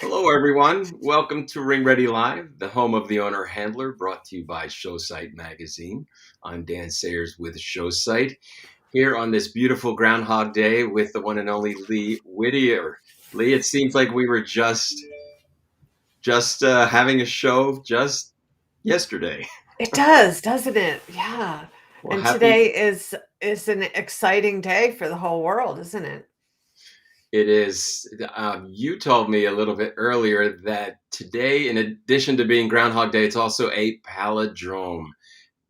Hello, everyone. Welcome to Ring Ready Live, the home of the owner handler, brought to you by Showsite Magazine. I'm Dan Sayers with Showsite, here on this beautiful Groundhog Day with the one and only Lee Whittier. Lee, it seems like we were just having a show just yesterday. It does, doesn't it? Yeah. Well, And happy today is an exciting day for the whole world, isn't it? it is. You told me a little bit earlier that today, in addition to being Groundhog Day, it's also a palindrome.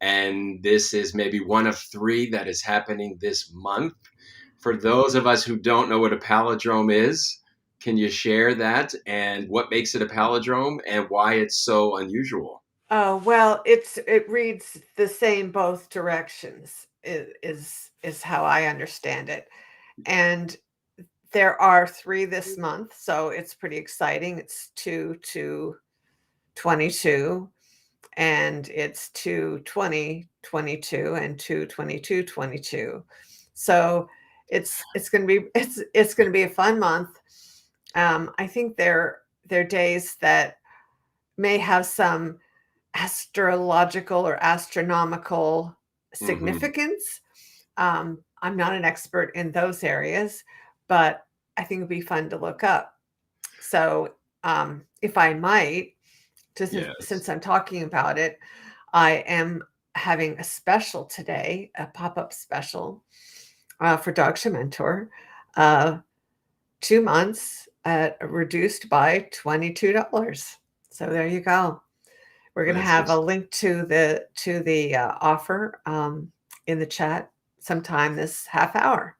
And this is maybe one of three that is happening this month. For those of us who don't know what a palindrome is, can you share that and what makes it a palindrome and why it's so unusual? Oh, well, it reads the same both directions is how I understand it. And there are 3 this month, so it's pretty exciting. It's 2 to 22 and it's 2 20 22 and 2 22 22. So it's going to be it's going to be a fun month. I think they're days that may have some astrological or astronomical Hmm. significance. I'm not an expert in those areas, but I think it'd be fun to look up. So, if I might, just Yes. since I'm talking about it, I am having a special today, a pop-up special for Dog Show Mentor. Uh, 2 months at reduced by $22. So there you go. We're going to That's have a just link to the offer in the chat sometime this half hour.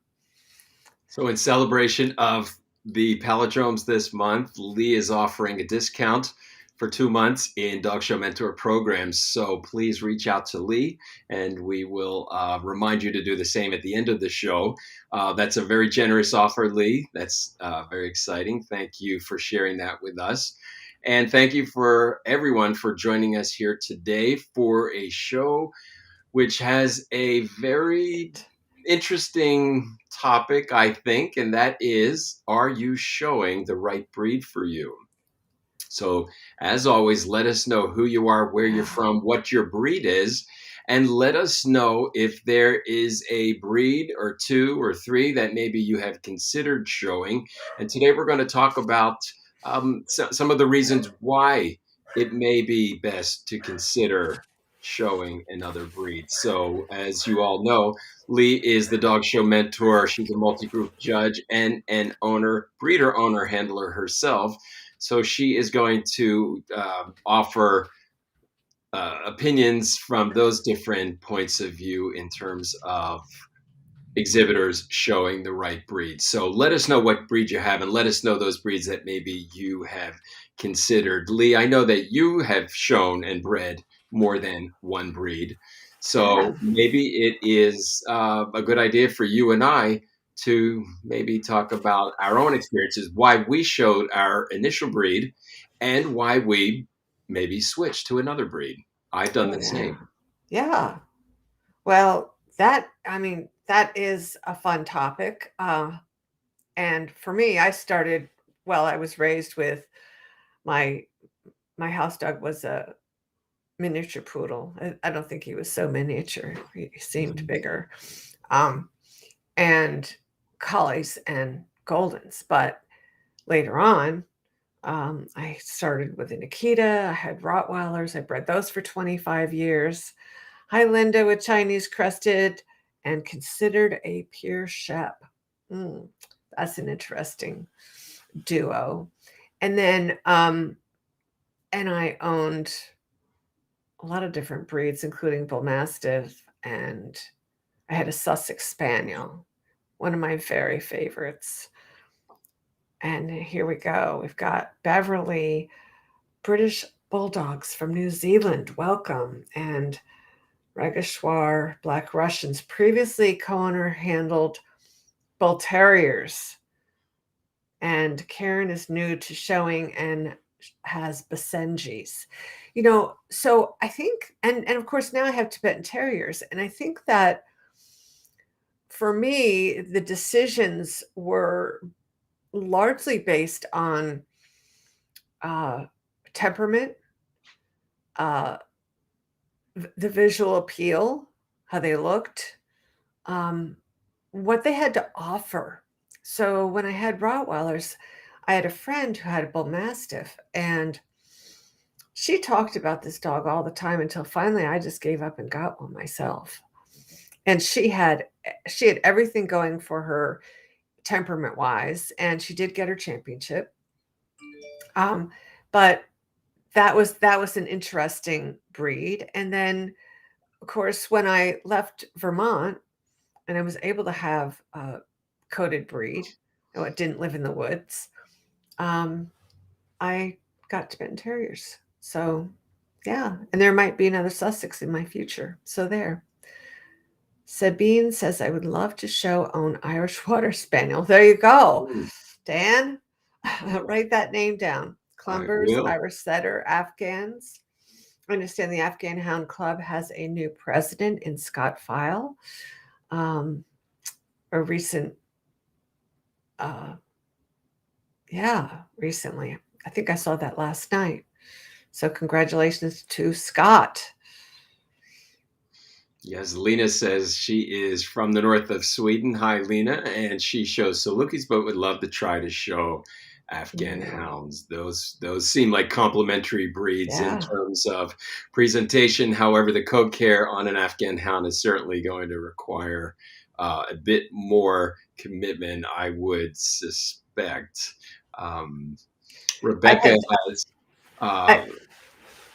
so in celebration of the palindromes this month, Lee is offering a discount for 2 months in Dog Show Mentor programs. So please reach out to Lee, and we will remind you to do the same at the end of the show. That's a very generous offer, Lee. That's very exciting. Thank you for sharing that with us. And thank you for everyone for joining us here today for a show which has a very interesting topic, I think, and that is, are you showing the right breed for you? So, as always, let us know who you are, where you're Yeah. from, what your breed is, and let us know if there is a breed or two or three that maybe you have considered showing. And today we're going to talk about some of the reasons why it may be best to consider showing another breed. So, as you all know, Lee is the dog show mentor. She's a multi group judge and an owner, breeder owner, handler herself. So she is going to offer opinions from those different points of view in terms of exhibitors showing the right breed. So let us know what breed you have and let us know those breeds that maybe you have considered. Lee, I know that you have shown and bred more than one breed. Yeah. So maybe it is a good idea for you and I to maybe talk about our own experiences, why we showed our initial breed and why we maybe switched to another breed. I've done Oh the yeah. same. Yeah. Well, that is a fun topic. And for me, I was raised with my my house dog was a miniature poodle. I don't think he was so miniature. He seemed bigger. Um, and collies and goldens. But later on, I started with an Akita. I had Rottweilers. I bred those for 25 years. Highlander with Chinese crested and considered a pure Shep. Mm, that's an interesting duo. And then, and I owned a lot of different breeds, including Bull Mastiff, and I had a Sussex Spaniel, one of my very favorites. And here we go. We've got Beverly, British Bulldogs from New Zealand. Welcome. And Regishwar Black Russians. Previously, co-owner handled Bull Terriers. And Karen is new to showing and has Basenjis. So I think, and of course now I have Tibetan Terriers. And I think that for me, the decisions were largely based on uh, temperament, uh, the visual appeal, how they looked, um, what they had to offer. So when I had Rottweilers, I had a friend who had a Bull Mastiff, and she talked about this dog all the time until finally I just gave up and got one myself. And she had everything going for her temperament wise, and she did get her championship. Um, but that was an interesting breed. And then, of course, when I left Vermont and I was able to have a coated breed, it didn't live in the woods, um, I got Tibetan Terriers. So, yeah, and there might be another Sussex in my future. So there. Sabine says, I would love to show own Irish Water Spaniel. There you go. Mm, Dan, write that name down. I Clumbers, will. Irish Setter, Afghans. I understand the Afghan Hound Club has a new president in Scott File. Um, a recent, uh, yeah, recently. I think I saw that last night. So congratulations to Scott. Yes, Lena says she is from the north of Sweden. Hi, Lena. And she shows Salukis, but would love to try to show Afghan Mm, hounds. Those seem like complementary breeds in yeah. terms of presentation. However, the coat care on an Afghan hound is certainly going to require a bit more commitment, I would suspect. Um, I Rebecca had has, uh, I,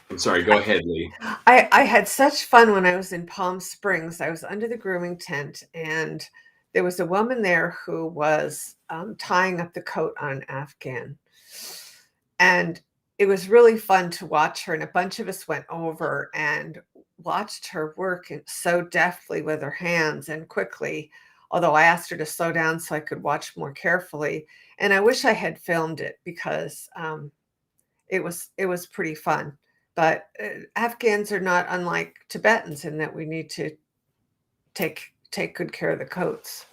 I'm sorry, go ahead, Lee. I had such fun when I was in Palm Springs. I was under the grooming tent, and there was a woman there who was tying up the coat on an Afghan. And it was really fun to watch her. And a bunch of us went over and watched her work so deftly with her hands and quickly. Although I asked her to slow down so I could watch more carefully. And I wish I had filmed it because it was pretty fun. But Afghans are not unlike Tibetans in that we need to take good care of the coats.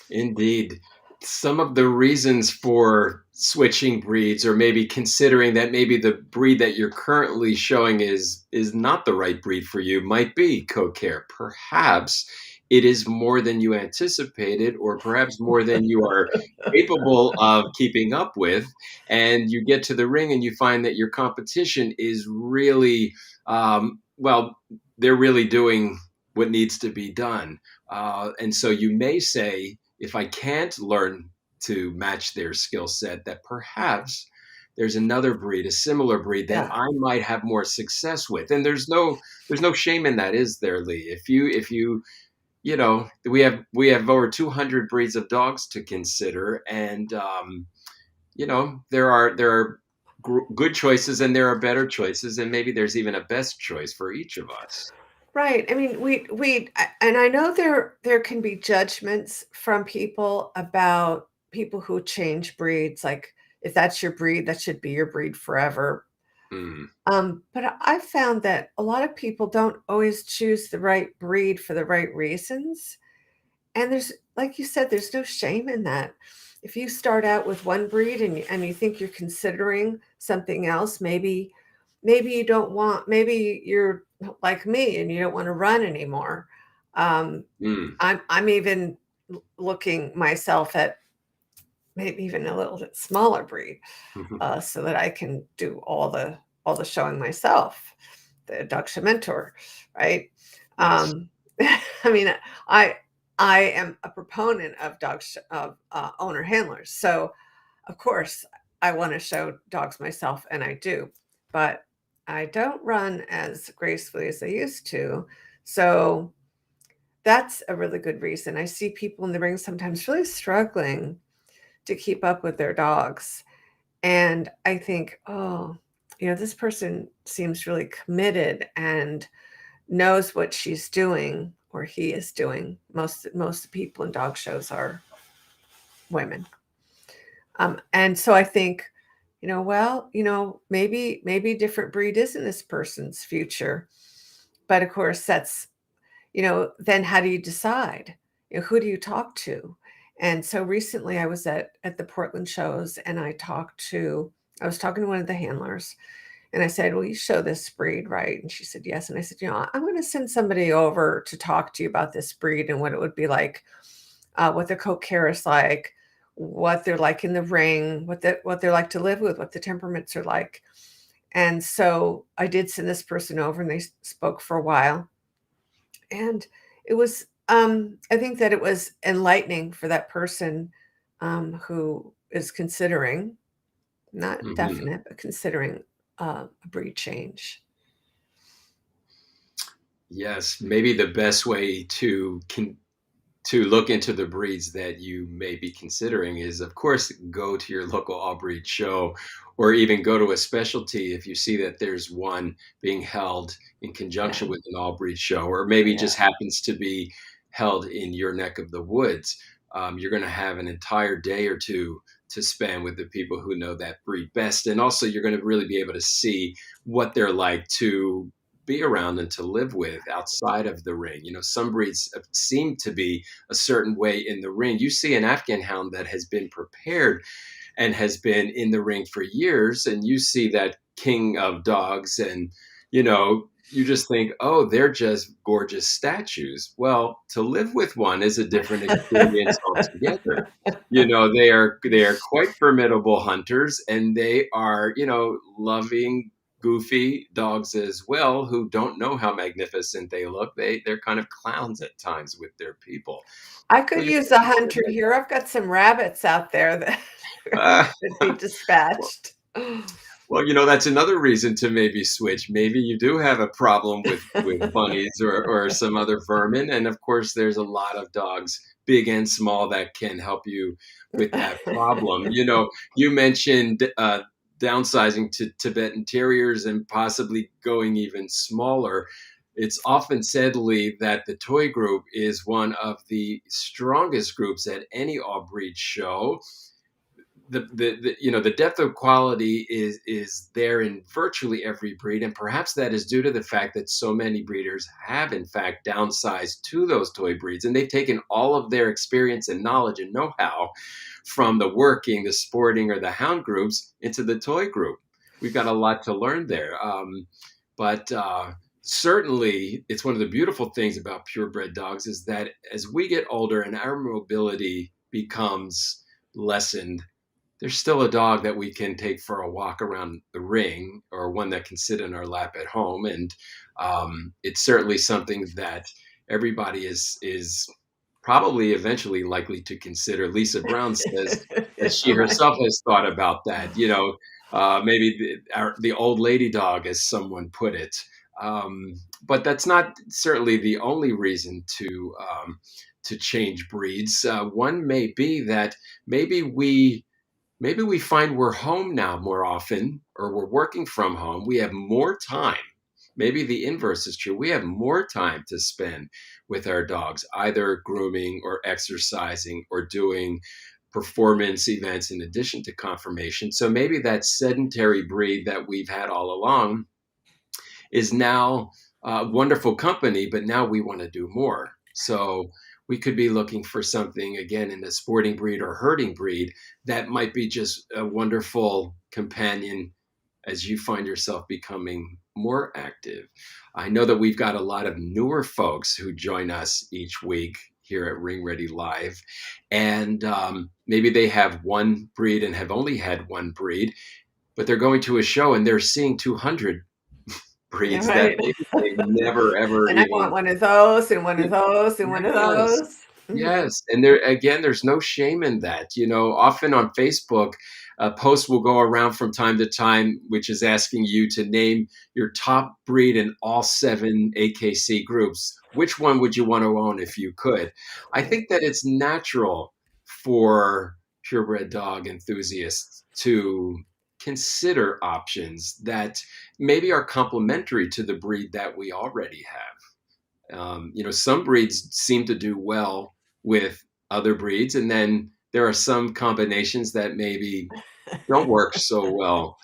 Indeed. Some of the reasons for switching breeds, or maybe considering that maybe the breed that you're currently showing is not the right breed for you, might be coat care. Perhaps it is more than you anticipated, or perhaps more than you are capable of keeping up with. And you get to the ring and you find that your competition is really, well, they're really doing what needs to be done. And so you may say, if I can't learn to match their skill set, that perhaps there's another breed, a similar breed that Yeah. I might have more success with. And there's no shame in that, is there, Lee? If you we have over 200 breeds of dogs to consider, and there are good choices and there are better choices, and maybe there's even a best choice for each of us. Right. I mean, and I know there can be judgments from people about people who change breeds. Like, if that's your breed, that should be your breed forever. Mm, But I found that a lot of people don't always choose the right breed for the right reasons. And like you said, there's no shame in that. If you start out with one breed and you think you're considering something else, maybe you don't want, maybe you're like me and you don't want to run anymore. Um, mm, I'm even looking myself at maybe even a little bit smaller breed, so that I can do all the showing myself, the Daksha mentor, right? yes. Um, I mean, I I am a proponent of owner handlers, so of course I want to show dogs myself, and I do, but I don't run as gracefully as I used to, so that's a really good reason. I see people in the ring sometimes really struggling to keep up with their dogs. And I think, oh, this person seems really committed and knows what she's doing or he is doing. Most people in dog shows are women. And so I think, well, maybe a different breed isn't this person's future. But of course, then how do you decide? Who do you talk to? And so recently I was at the Portland shows and I talked to I was talking to one of the handlers, and I said, "Will you show this breed, right?" And she said, "Yes." And I said, I'm going to send somebody over to talk to you about this breed and what it would be like, what their coat care is like, what they're like in the ring, what they're like to live with, what the temperaments are like." And so I did send this person over, and they spoke for a while. And it was, I think that it was enlightening for that person, who is considering, not Hmm. definite, but considering a breed change. Yes, maybe the best way to look into the breeds that you may be considering is, of course, go to your local all breed show, or even go to a specialty if you see that there's one being held in Yeah, conjunction with an all breed show, or maybe yeah. just happens to be held in your neck of the woods. You're going to have an entire day or two to spend with the people who know that breed best. And also, you're going to really be able to see what they're like to be around and to live with outside of the ring. Some breeds seem to be a certain way in the ring. You see an Afghan hound that has been prepared and has been in the ring for years, and you see that king of dogs, and you just think, oh, they're just gorgeous statues. Well, to live with one is a different experience altogether. They are quite formidable hunters, and they are loving, goofy dogs as well, who don't know how magnificent they look. They're kind of clowns at times with their people. I So could you use a hunter here. I've got some rabbits out there that uh, could be well, dispatched. well, that's another reason to maybe switch. Maybe you do have a problem with bunnies or some other vermin, and of course, there's a lot of dogs, big and small, that can help you with that problem. You mentioned downsizing to Tibetan Terriers and possibly going even smaller. It's often said, Lee, that the toy group is one of the strongest groups at any all breed show. The depth of quality is there in virtually every breed, and perhaps that is due to the fact that so many breeders have in fact downsized to those toy breeds, and they've taken all of their experience and knowledge and know-how from the working, the sporting, or the hound groups into the toy group. We've got a lot to learn there. But certainly, it's one of the beautiful things about purebred dogs is that as we get older and our mobility becomes lessened, there's still a dog that we can take for a walk around the ring, or one that can sit in our lap at home. And it's certainly something that everybody is probably eventually likely to consider. Lisa Brown says that she Right. herself has thought about that. Maybe the old lady dog, as someone put it. Um, but that's not certainly the only reason to change breeds. One may be that maybe we maybe we find we're home now more often, or we're working from home. We have more time. Maybe the inverse is true. We have more time to spend with our dogs, either grooming or exercising or doing performance events in addition to conformation. So maybe that sedentary breed that we've had all along is now wonderful company, but now we want to do more. So we could be looking for something again in the sporting breed or herding breed that might be just a wonderful companion as you find yourself becoming more active. I know that we've got a lot of newer folks who join us each week here at Ring Ready Live, and maybe they have one breed and have only had one breed, but they're going to a show and they're seeing 200 Yeah, breeds that right. maybe they never ever And I even. want one of those and one Yeah, of those and one of yes, those. Mhm. yes, and there again, there's no shame in that. Often on Facebook, a post will go around from time to time, which is asking you to name your top breed in all seven AKC groups. Which one would you want to own if you could? I Right. think that it's natural for purebred dog enthusiasts to consider options that maybe are complementary to the breed that we already have. Some breeds seem to do well with other breeds, and then there are some combinations that maybe don't work so well.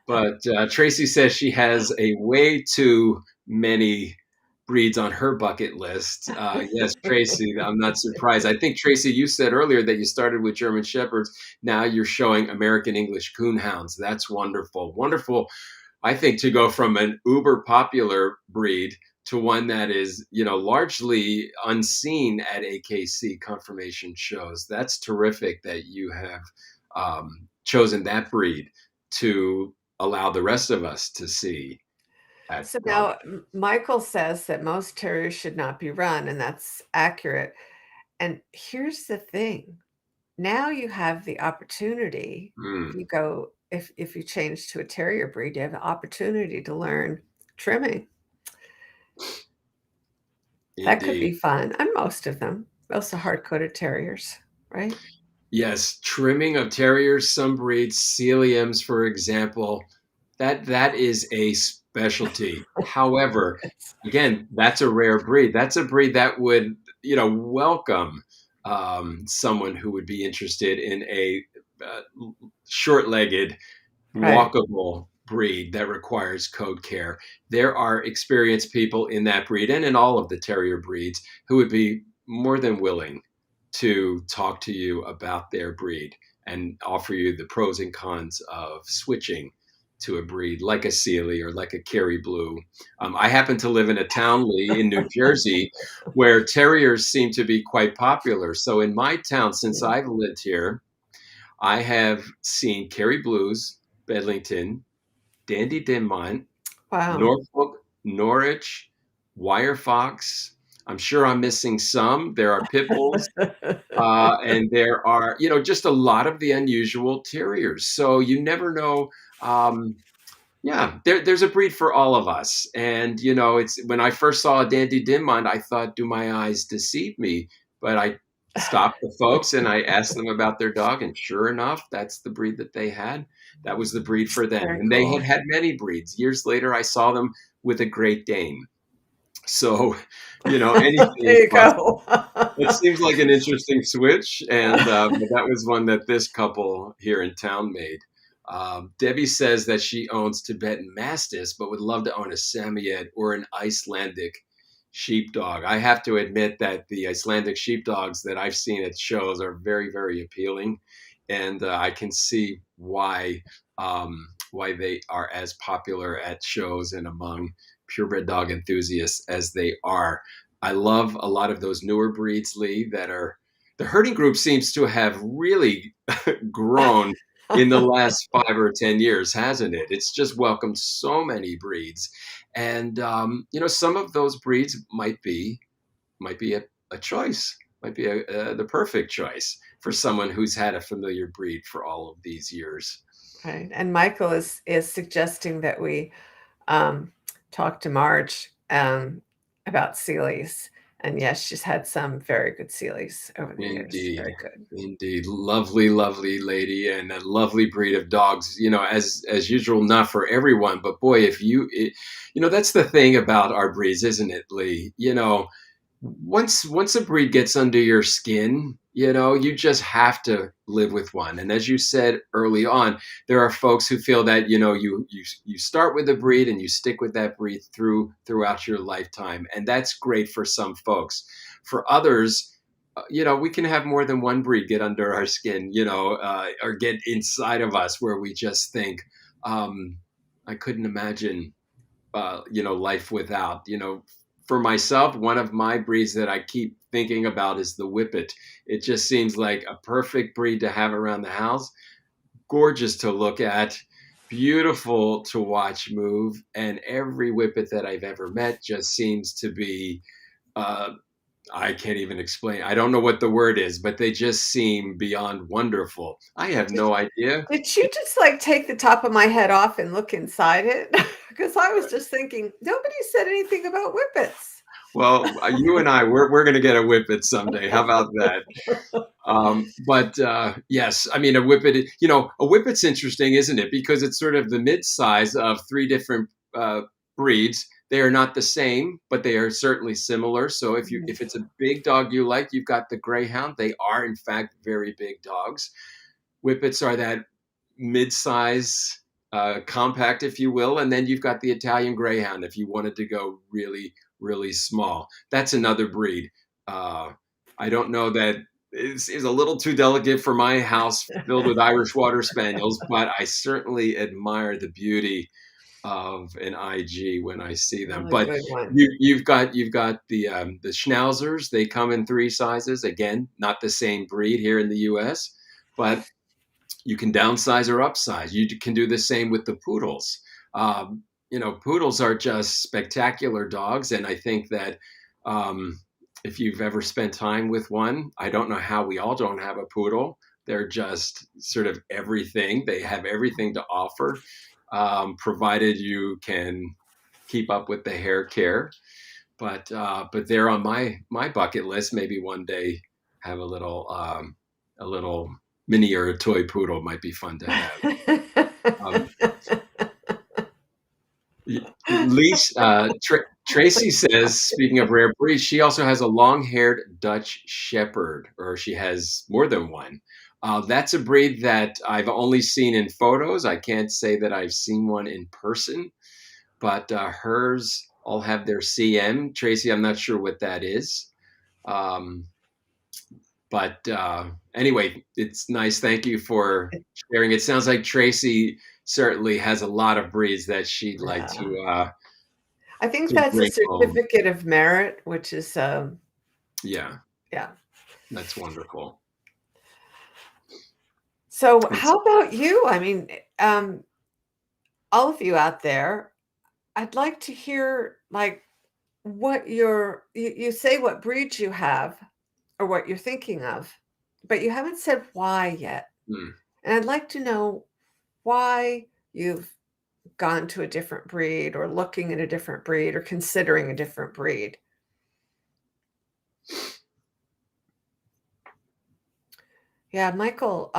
But Tracy says she has a way too many breeds on her bucket list. Yes, Tracy, I'm not surprised. I think, Tracy, you said earlier that you started with German Shepherds. Now you're showing American English Coonhounds. That's wonderful. Wonderful, I think, to go from an uber popular breed to one that is, largely unseen at AKC conformation shows. That's terrific that you have chosen that breed to allow the rest of us to see at So dog. now Michael says that most terriers should not be run, and that's accurate. And here's the thing. Now you have the opportunity, if Mm, you go if you change to a terrier breed, you have the opportunity to learn trimming. That could indeed. be fun, and most of them, most of hard-coated terriers, right? Yes, trimming of terriers, some breeds, Sealyhams, for example, that is a specialty. However, again, that's a rare breed. That's a breed that would, welcome someone who would be interested in a uh, short-legged, Right, walkable breed that requires coat care. There are experienced people in that breed and in all of the terrier breeds who would be more than willing to talk to you about their breed and offer you the pros and cons of switching to a breed like a Sealy or like a Kerry Blue. I happen to live in a town, Lee, in New Jersey, where terriers seem to be quite popular. So in my town, since yeah. I've lived here, I have seen Kerry Blues, Bedlington, Dandy Dinmont, Wow. Norfolk, Norwich, Wire Fox. I'm sure I'm missing some. There are pit bulls, and there are, just a lot of the unusual terriers. So you never know. Um, yeah, there's a breed for all of us. And, it's when I first saw a Dandy Dinmont, I thought, do my eyes deceive me? But I stopped the folks and I asked them about their dog. And sure enough, that's the breed that they had. That was the breed for them. Very And they had cool. had many breeds. Years later, I saw them with a Great Dane. So, anything There is you possible. go. It seems like an interesting switch, and but that was one that this couple here in town made. Debbie says that she owns Tibetan Mastiffs, but would love to own a Samoyed or an Icelandic sheepdog. I have to admit that the Icelandic sheepdogs that I've seen at shows are very, very appealing, and I can see why they are as popular at shows and among purebred dog enthusiasts as they are. I love a lot of those newer breeds, Lee, that are the herding group seems to have really grown in the last 5 or 10 years, hasn't it? It's just welcomed so many breeds, and some of those breeds might be a choice, might be the perfect choice for someone who's had a familiar breed for all of these years. Right, and Michael is suggesting that we, um, talk to Marge, about Sealy's, and yes, she's had some very good Sealy's over the years, Indeed. very good. Indeed. Lovely, lovely lady and a lovely breed of dogs, as usual, not for everyone, but boy, that's the thing about our breeds, isn't it, Lee? Once a breed gets under your skin, you just have to live with one. And as you said early on, there are folks who feel that you start with a breed and you stick with that breed throughout your lifetime, and that's great for some folks. For others, we can have more than one breed get under our skin, or get inside of us where we just think, um, I couldn't imagine life without. For myself, one of my breeds that I keep thinking about is the Whippet. It just seems like a perfect breed to have around the house. Gorgeous to look at, beautiful to watch move, and every Whippet that I've ever met just seems to be. Uh, I can't even explain. I don't know what the word is, but they just seem beyond wonderful. I have Did no idea. did you just, like, take the top of my head off and look inside it? Because I was just thinking, nobody said anything about whippets. Well, you and I, we're going to get a Whippet someday. How about that? But yes, I mean, a Whippet's interesting, isn't it? Because it's sort of the mid-size of three different breeds. They are not the same, but they are certainly similar. So Mhm. if it's a big dog you like, you've got the Greyhound. They are in fact very big dogs. Whippets are that mid-size, compact, if you will, and then you've got the Italian Greyhound if you wanted to go really really small. That's another breed. I don't know that is a little too delicate for my house filled with Irish Water Spaniels, but I certainly admire the beauty of an IG when I see them. Really But good one. you've got the Schnauzers. They come in three sizes. Again, not the same breed here in the U.S., but you can downsize or upsize. You can do the same with the Poodles. Poodles are just spectacular dogs, and I think that if you've ever spent time with one, I don't know how we all don't have a poodle. They're just sort of everything. They have everything to offer, provided you can keep up with the hair care. But they're on my bucket list. Maybe one day have a little mini or a toy poodle might be fun to have. Um, Lise, Tracy says, speaking of rare breeds, she also has a long-haired Dutch Shepherd, or she has more than one. That's a breed that I've only seen in photos. I can't say that I've seen one in person, but hers all have their CM. Tracy, I'm not sure what that is. Um, but anyway, it's nice. Thank you for sharing. It sounds like Tracy certainly has a lot of breeds that she'd like Yeah. I think to that's a bring home. certificate of merit, which is, Yeah, yeah. that's wonderful. So And how about you? I mean, um, all of you out there, I'd like to hear like what you say what breeds you have or what you're thinking of, but you haven't said why yet. mm, And I'd like to know why you've gone to a different breed or looking at a different breed or considering a different breed. Yeah, Michael,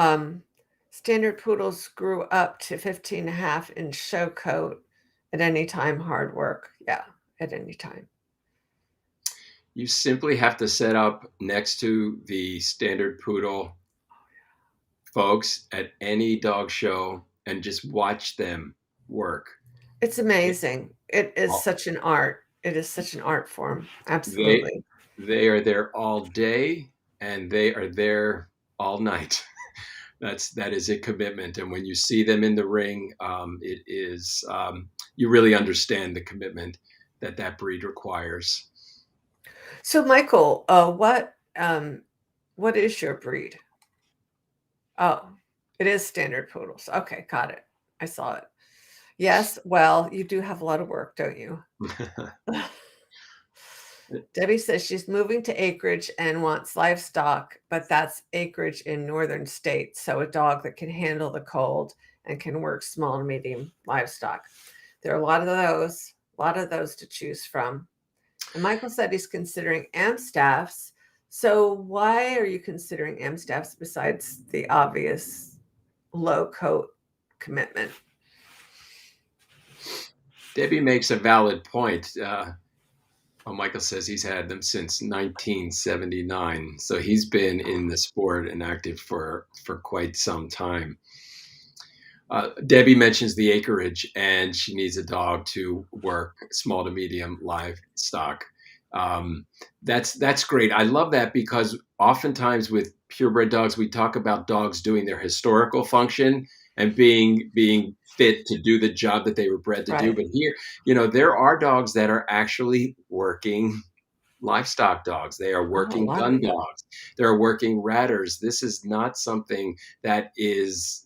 standard poodles grew up to 15 and a half in show coat at any time, hard work. Yeah, at any time. you simply have to set up next to the standard poodle folks at any dog show and just watch them work. It's It, amazing. It is all- such an art. It is such an art form. they Absolutely. they are there all day and they are there all night. That is a commitment, and when you see them in the ring, it is you really understand the commitment that breed requires. So, Michael, what is your breed? Oh, it is standard poodles. Okay, got it. I saw it. Yes, well, you do have a lot of work, don't you? Debbie says she's moving to acreage and wants livestock, but that's acreage in northern states. So a dog that can handle the cold and can work small and medium livestock. There are a lot of those to choose from. And Michael said he's considering Amstaffs. So why are you considering Amstaffs besides the obvious low coat commitment? Debbie makes a valid point. Michael says he's had them since 1979, so he's been in the sport and active for quite some time. Debbie mentions the acreage, and she needs a dog to work small to medium livestock. Um, that's great. I love that because oftentimes with purebred dogs, we talk about dogs doing their historical function and being fit to do the job that they were bred to do. Right. But here, there are dogs that are actually working livestock dogs. They are Oh, a working lot of gun yeah. dogs. They're working ratters. This is not something that is,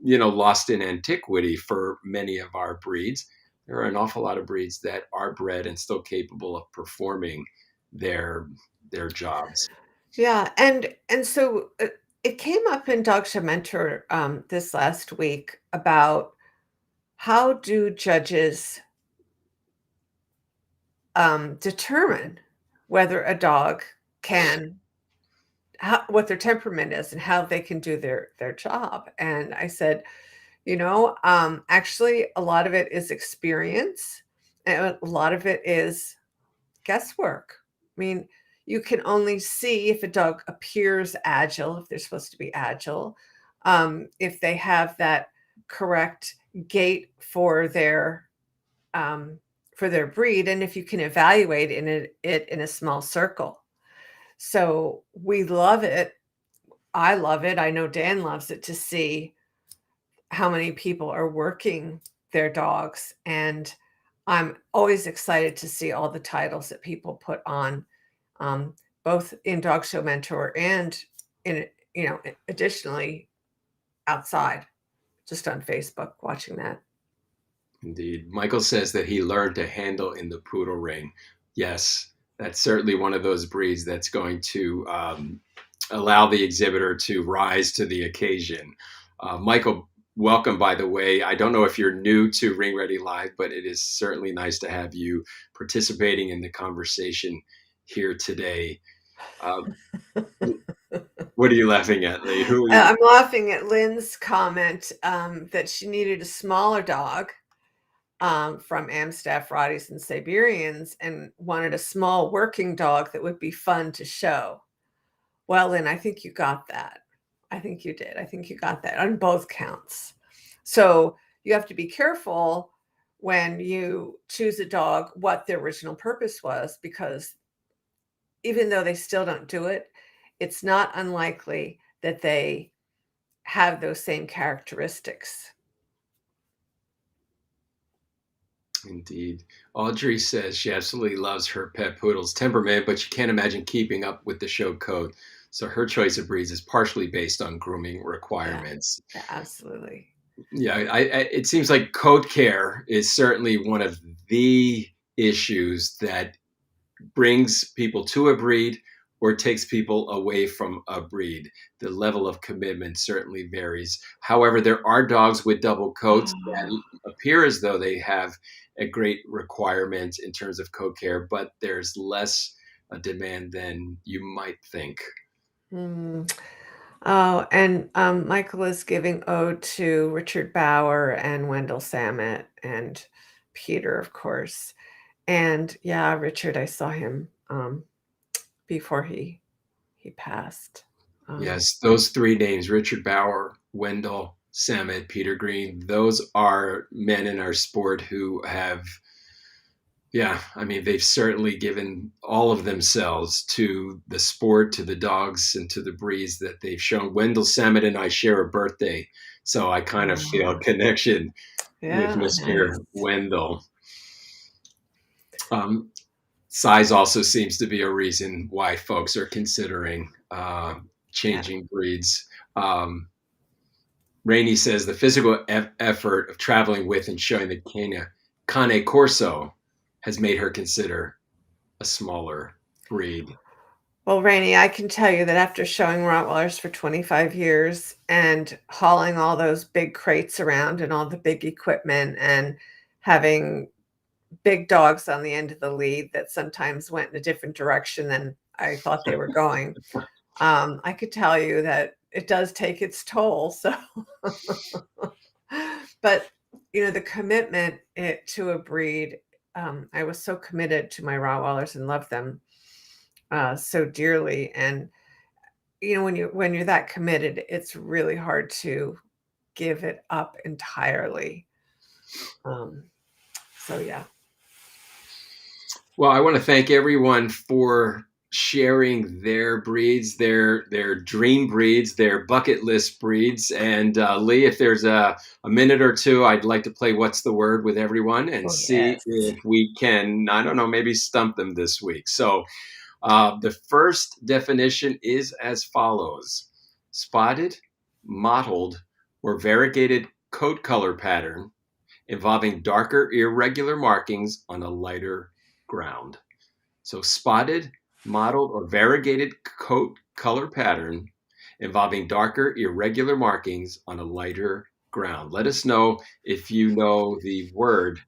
lost in antiquity for many of our breeds. There are an awful lot of breeds that are bred and still capable of performing their their jobs. Yeah, and so it came up in Dog Show Mentor this last week about how do judges determine whether a dog can what their temperament is and how they can do their job. And I said, actually, a lot of it is experience, and a lot of it is guesswork. I mean, you can only see if a dog appears agile, if they're supposed to be agile, if they have that correct gait um, for their breed, and if you can evaluate it in a small circle. So we love it. I love it. I know Dan loves it to see how many people are working their dogs. And I'm always excited to see all the titles that people put on, um, both in Dog Show Mentor and in, additionally outside, just on Facebook, watching that. Indeed. Michael says that he learned to handle in the poodle ring. Yes, that's certainly one of those breeds that's going to allow the exhibitor to rise to the occasion. Michael, welcome, by the way. I don't know if you're new to Ring Ready Live, but it is certainly nice to have you participating in the conversation here today. Uh, what are you laughing at, Lee? Who are you? I'm laughing at Lynn's comment that she needed a smaller dog from Amstaff Rotties and Siberians and wanted a small working dog that would be fun to show. Well, Lynn, I think you got that. I think you did. I think you got that on both counts. So you have to be careful when you choose a dog what their original purpose was, because even though they still don't do it, it's not unlikely that they have those same characteristics. Indeed. Audrey says she absolutely loves her pet poodle's temperament, but she can't imagine keeping up with the show code. So her choice of breeds is partially based on grooming Yeah, requirements. yeah, absolutely. Yeah, it seems like coat care is certainly one of the issues that brings people to a breed or takes people away from a breed. The level of commitment certainly varies. However, there are dogs with double coats that appear as though they have a great requirement in terms of coat care, but there's less a demand than you might think. Mm. Oh, and Michael is giving ode to Richard Bauer and Wendell Samet and Peter, of course. And yeah, Richard, I saw him before he passed. Um, Yes, those three names, Richard Bauer, Wendell, Samet, Peter Green, those are men in our sport who have, yeah, I mean, they've certainly given all of themselves to the sport, to the dogs, and to the breeds that they've shown. Wendell Samet and I share a birthday, so I kind of feel a oh, connection with yeah, nice. Mr. Wendell. Um, Size also seems to be a reason why folks are considering Yeah. changing breeds. Rainey says the physical effort of traveling with and showing the Cane Corso has made her consider a smaller breed. Well, Rainey, I can tell you that after showing Rottweilers for 25 years and hauling all those big crates around and all the big equipment and having big dogs on the end of the lead that sometimes went in a different direction than I thought they were going, I could tell you that it does take its toll. So, but the commitment to a breed, I was so committed to my Rottweilers and loved them so dearly. And when you're that committed, it's really hard to give it up entirely. Um, so yeah. Well, I want to thank everyone for sharing their breeds, their dream breeds, their bucket list breeds. And Lee, if there's a minute or two, I'd like to play What's the Word with everyone and Oh see yes. if we can, I don't know, maybe stump them this week. So the first definition is as follows: spotted, mottled, or variegated coat color pattern involving darker, irregular markings on a lighter ground. So, spotted, mottled, or variegated coat color pattern involving darker, irregular markings on a lighter ground. Let us know if you know the word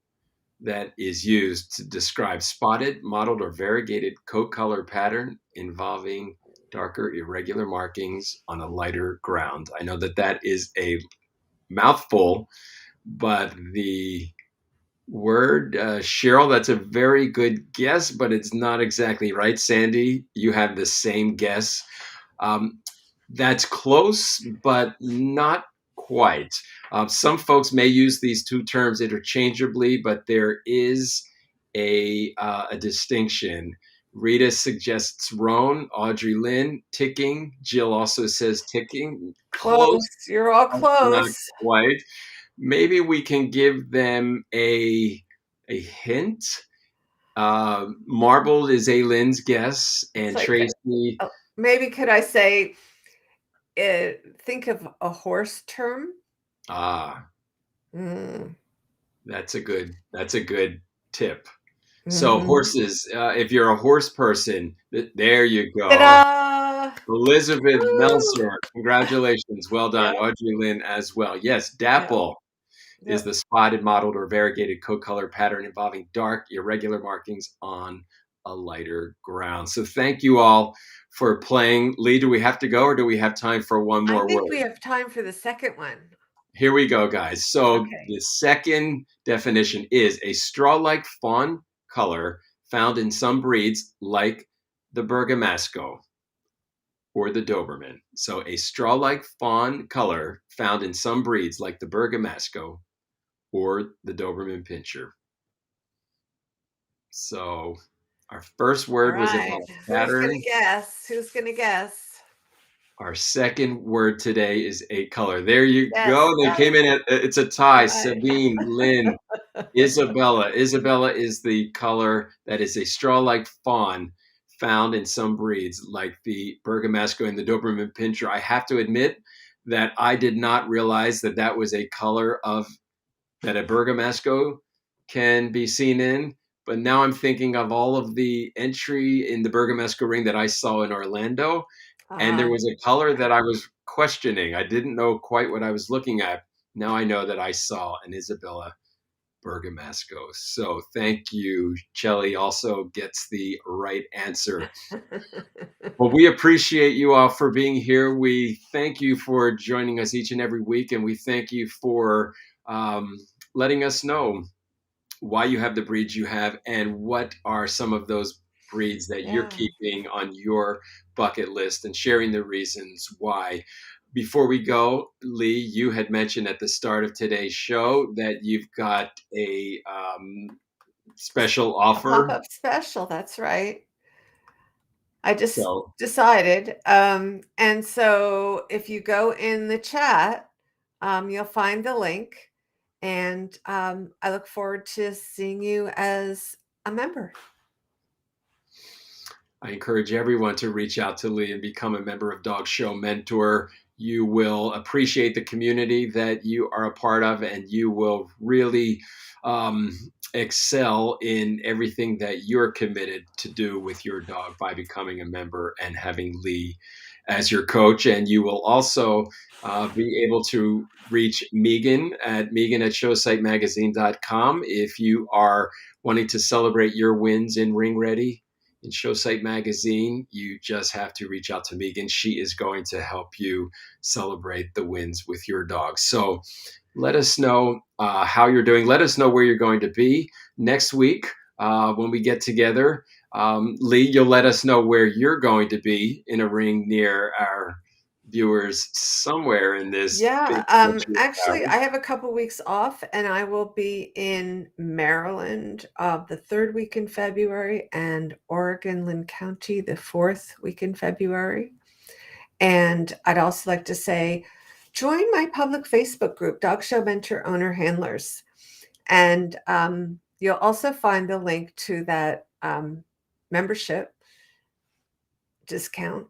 that is used to describe spotted, mottled, or variegated coat color pattern involving darker, irregular markings on a lighter ground. I know that that is a mouthful, but the word, Cheryl, that's a very good guess, but it's not exactly right. Sandy, you have the same guess. Um, that's close, but not quite. Some folks may use these two terms interchangeably, but there is a distinction. Rita suggests Roan, Audrey Lynn, ticking. Jill also says ticking. Close, Close. You're all but not close. quite. Maybe we can give them a hint. Marbled is a Lynn's guess, It's and like, Tracy. maybe could I say, think of a horse term? Ah, Mm. that's a good tip. So Mhm. horses, if you're a horse person, there you go. Ta-da! Elizabeth Woo! Melser, congratulations. Well done. Yep, Audrey Lynn as well. Yes, yep, dapple is yep. the spotted, mottled, or variegated coat-color pattern involving dark, irregular markings on a lighter ground. So thank you all for playing. Lee, do we have to go or do we have time for one I more think word? we have time for the second one. Here we go, guys. So Okay. the second definition is a straw-like fawn color found in some breeds like the Bergamasco or the Doberman. So a straw-like fawn color found in some breeds like the Bergamasco or the Doberman Pinscher. So our first All word was right. about Who's gonna pattern. guess? Who's gonna guess? Our second word today is a color. There you Yes, go. They got came it. in at it's a tie. Right. Sabine, Lynn, Isabella. Isabella is the color that is a straw-like fawn found in some breeds, like the Bergamasco and the Doberman Pinscher. I have to admit that I did not realize that that was a color of that a Bergamasco can be seen in. But now I'm thinking of all of the entry in the Bergamasco ring that I saw in Orlando, and there Ah, was a color that right. I was questioning. I didn't know quite what I was looking at. Now I know that I saw an Isabella Bergamasco. So thank you. Chelly also gets the right answer. Well, we appreciate you all for being here. We thank you for joining us each and every week, and we thank you for um, letting us know why you have the breeds you have and what are some of those breeds that you're Yeah. keeping on your bucket list and sharing the reasons why. Before we go, Lee, you had mentioned at the start of today's show that you've got a special A offer. pop-up special, that's right. I just So decided, and so if you go in the chat, you'll find the link, and, I look forward to seeing you as a member. I encourage everyone to reach out to Lee and become a member of Dog Show Mentor. You will appreciate the community that you are a part of, and you will really um, excel in everything that you're committed to do with your dog by becoming a member and having Lee as your coach. And you will also be able to reach Megan at showsitemagazine.com if you are wanting to celebrate your wins in Ring Ready in Showsite Magazine. You just have to reach out to Megan. She is going to help you celebrate the wins with your dog. So let us know how you're doing. Let us know where you're going to be next week when we get together. Lee, you'll let us know where you're going to be in a ring near our viewers somewhere in this big Yeah, country of actually, ours. I have a couple weeks off, and I will be in Maryland, the 3rd week in February, and Oregon, Lynn County, the 4th week in February. And I'd also like to say, join my public Facebook group, Dog Show Mentor Owner Handlers. And you'll also find the link to that membership discount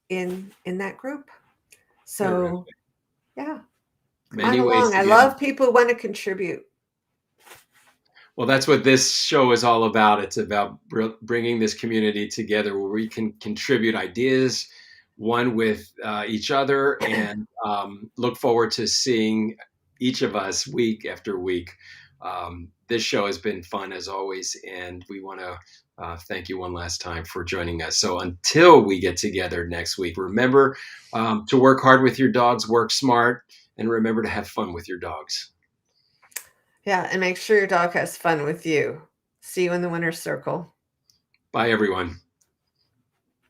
in that group. So Terrific. yeah, come on Many ways along. to I get love people who want to contribute. Well, that's what this show is all about. It's about bringing this community together where we can contribute ideas, one with each other, and look forward to seeing each of us week after week. This show has been fun as always, and we want to thank you one last time for joining us. So until we get together next week, remember to work hard with your dogs, work smart, and remember to have fun with your dogs. Yeah, and make sure your dog has fun with you. See you in the winner's circle. Bye, everyone.